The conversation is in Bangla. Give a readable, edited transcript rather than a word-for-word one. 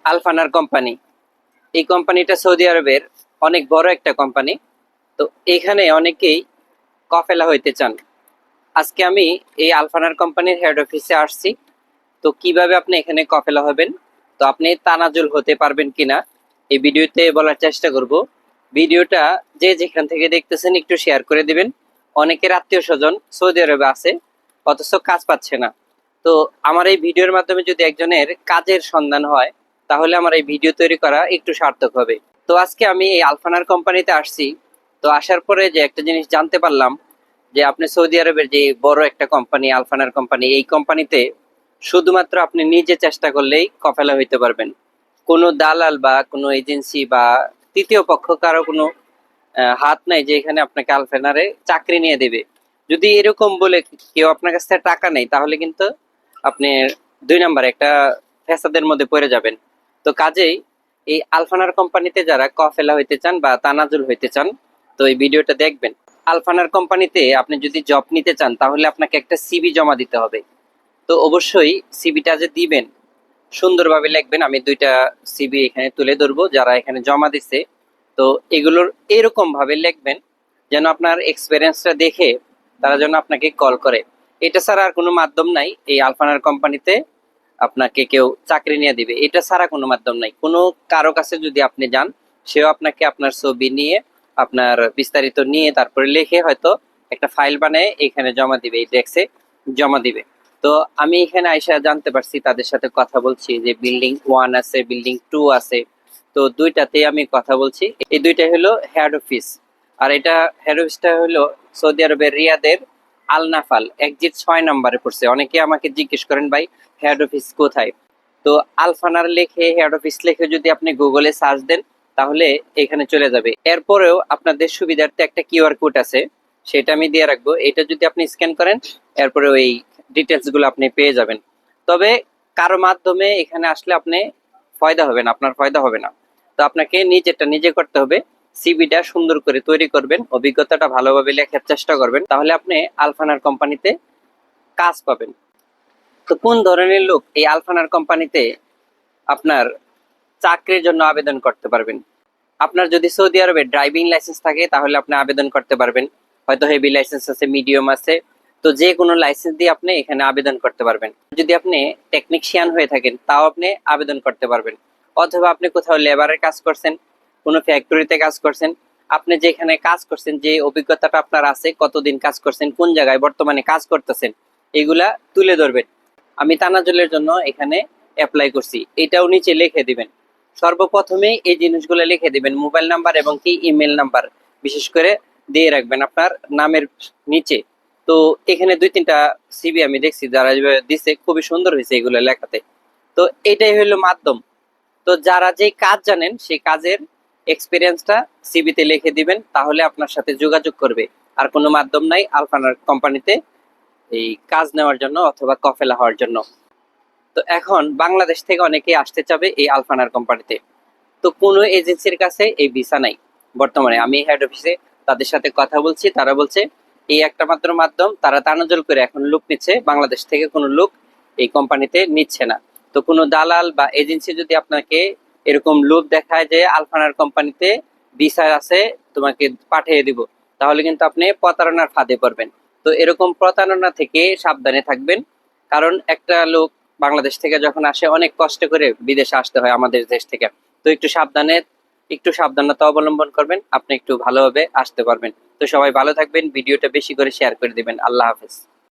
আলফানার কোম্পানি। এই কোম্পানিটা সৌদি আরবের অনেক বড় একটা কোম্পানি। তো এখানে অনেকেই কফেলা হইতে চান। আজকে আমি এই আলফানার কোম্পানির হেড অফিসে আসছি। তো কিভাবে আপনি এখানে কফেলা হবেন, তো আপনি তানাজুল হতে পারবেন কিনা এই ভিডিওতে বলার চেষ্টা করব। ভিডিওটা যে যেখান থেকে দেখতেছেন একটু শেয়ার করে দিবেন। অনেকের আত্মীয় স্বজন সৌদি আরবে আছে, অথচ কাজ পাচ্ছে না। তো আমার এই ভিডিওর মাধ্যমে যদি একজনের কাজের সন্ধান হয়, তাহলে আমার এই ভিডিও তৈরি করা একটু সার্থক হবে। তো আজকে আমি এই আলফানার কোম্পানিতে আসছি। তো আসার পরে যে একটা জিনিস জানতে পারলাম, যে আপনি সৌদি আরবের যে বড় একটা কোম্পানি আলফানার কোম্পানি, এই কোম্পানিতে শুধুমাত্র আপনি নিজে চেষ্টা করলেই কফেলা হইতে পারবেন। কোনো দালাল বা কোনো এজেন্সি বা তৃতীয় পক্ষ কারো কোনো হাত নাই যে এখানে আপনাকে আলফানারে চাকরি নিয়ে দেবে। যদি এরকম বলে কেউ আপনার কাছ থেকে টাকা নেই, তাহলে কিন্তু আপনি 2 নাম্বার একটা ফ্যাসাদের মধ্যে পড়ে যাবেন। তো কাজেই এই আলফানার কোম্পানিতে যারা কফেলা হইতে চান বা তানাজুল হইতে চান, তো এই ভিডিওটা দেখবেন। আলফানার কোম্পানিতে আপনি যদি জব নিতে চান, তাহলে আপনাকে একটা সিভি জমা দিতে হবে। তো অবশ্যই সিভিটা যে দিবেন সুন্দরভাবে লিখবেন। আমি 2টা সিভি এখানে তুলে ধরবো যারা এখানে জমা দিছে। তো এগুলোর এরকম ভাবে লিখবেন যেন আপনার এক্সপেরিয়েন্সটা দেখে তারা যেন আপনাকে কল করে। এটা ছাড়া আর কোনো মাধ্যম নাই এই আলফানার কোম্পানিতে আপনাকে কেউ চাকরি নিয়ে দিবে। এটা ছাড়া কোনো মাধ্যম নাই। কোনো কারো কাছে যদি আপনি যান, সেও আপনাকে আপনার ছবি নিয়ে আপনার বিস্তারিত নিয়ে তারপরে লিখে হয়তো একটা ফাইল বানায় এখানে জমা দিবে, এই ডেস্কে জমা দিবে। তো আমি এখানে আইসা জানতে পারছি, তাদের সাথে কথা বলছি যে বিল্ডিং 1 আছে, বিল্ডিং 2 আছে। তো 2টাতে আমি কথা বলছি। এই 2টা হলো হেড অফিস। আর এটা হেড অফিসটা হলো সৌদি আরবের রিয়াদের আল নাফাল এক্সিট 6 নম্বরে পড়ছে। অনেকে আমাকে জিজ্ঞেস করেন, ভাই হেড অফিস কোথায়? তো আলফানার লেখে হেড অফিস লেখে যদি আপনি গুগলে সার্চ দেন, তাহলে এখানে চলে যাবে। এরপরেও আপনাদের সুবিধার্থে একটা কিউআর কোড আছে, সেটা আমি দিয়ে রাখবো। এটা যদি আপনি স্ক্যান করেন, এরপরে ওই ডিটেলস গুলো আপনি পেয়ে যাবেন। তবে কারো মাধ্যমে এখানে আসলে আপনি ফায়দা হবে না, আপনার ফায়দা হবে না। তো আপনাকে নিজেরটা নিজে করতে হবে। সিভিটা সুন্দর করে তৈরি করবেন, অভিজ্ঞতাটা ভালোভাবে লেখার চেষ্টা করবেন, তাহলে আপনি আলফানার কোম্পানিতে কাজ পাবেন। তো কোন ধরনের লোক এই আলফানার কোম্পানিতে আপনার চাকরির জন্য আবেদন করতে পারবেন? আপনার যদি সৌদি আরবে ড্রাইভিং লাইসেন্স থাকে, তাহলে আপনি আবেদন করতে পারবেন। হয়তো হেভি লাইসেন্স আছে, মিডিয়াম আছে। তো যে কোনো লাইসেন্স দিয়ে আপনি এখানে আবেদন করতে পারবেন। যদি আপনি টেকনিশিয়ান হয়ে থাকেন, তাও আপনি আবেদন করতে পারবেন। অথবা আপনি কোথাও লেবারের কাজ করছেন, কোনো ফ্যাক্টরিতে কাজ করছেন, আপনি যেখানে কাজ করছেন, যে অভিজ্ঞতাটা আপনার আছে, কতদিন কাজ করছেন, কোন জায়গায় বর্তমানে কাজ করতেছেন, এগুলা তুলে ধরবেন। আমি তানাজুলের জন্য এখানে অ্যাপ্লাই করছি, এটাও নিচে লিখে দিবেন। সর্বপ্রথমে এই জিনিসগুলো লিখে দিবেন, মোবাইল নাম্বার এবং কি ইমেল নাম্বার বিশেষ করে দিয়ে রাখবেন আপনার নামের নিচে। তো এখানে 2-3টা সিভি আমি দেখছি যারা দিছে, খুবই সুন্দর হয়েছে এগুলো লেখাতে। তো এটাই হলো মাধ্যম। তো যারা যে কাজ জানেন সেই কাজের এক্সপিরিয়েন্সটা সিভিতে লিখে দিবেন, তাহলে আপনার সাথে যোগাযোগ করবে। আর কোনো মাধ্যম নাই আলফানার কোম্পানিতে এই কাজ নেওয়ার জন্য অথবা কফেলা হওয়ার জন্য। তো এখন বাংলাদেশ থেকে অনেকেই আসতে চাবে এই আলফানার কোম্পানিতে। তো কোনো এজেন্সির কাছে এই ভিসা নাই বর্তমানে। আমি হেড অফিসে তাদের সাথে কথা বলছি, তারা বলছে এই একটা মাত্র মাধ্যম, তারা তানাজল করে এখন লোক নিচ্ছে, বাংলাদেশ থেকে কোনো লোক এই কোম্পানিতে নিচ্ছে না। তো কোনো দালাল বা এজেন্সি যদি আপনাকে এরকম লোভ দেখায় যে আলফানার কোম্পানিতে ভিসা আছে, তোমাকে পাঠিয়ে দিব, তাহলে কিন্তু আপনি প্রতারণার ফাঁদে পড়বেন। তো এরকম প্রতারণা থেকে সাবধানে থাকবেন। কারণ একটা লোক বাংলাদেশ থেকে যখন আসে, অনেক কষ্ট করে বিদেশে আসতে হয় আমাদের দেশ থেকে। তো একটু সাবধানতা অবলম্বন করবেন, আপনি একটু ভালোভাবে আসতে পারবেন। তো সবাই ভালো থাকবেন, ভিডিওটা বেশি করে শেয়ার করে দিবেন। আল্লাহ হাফেজ।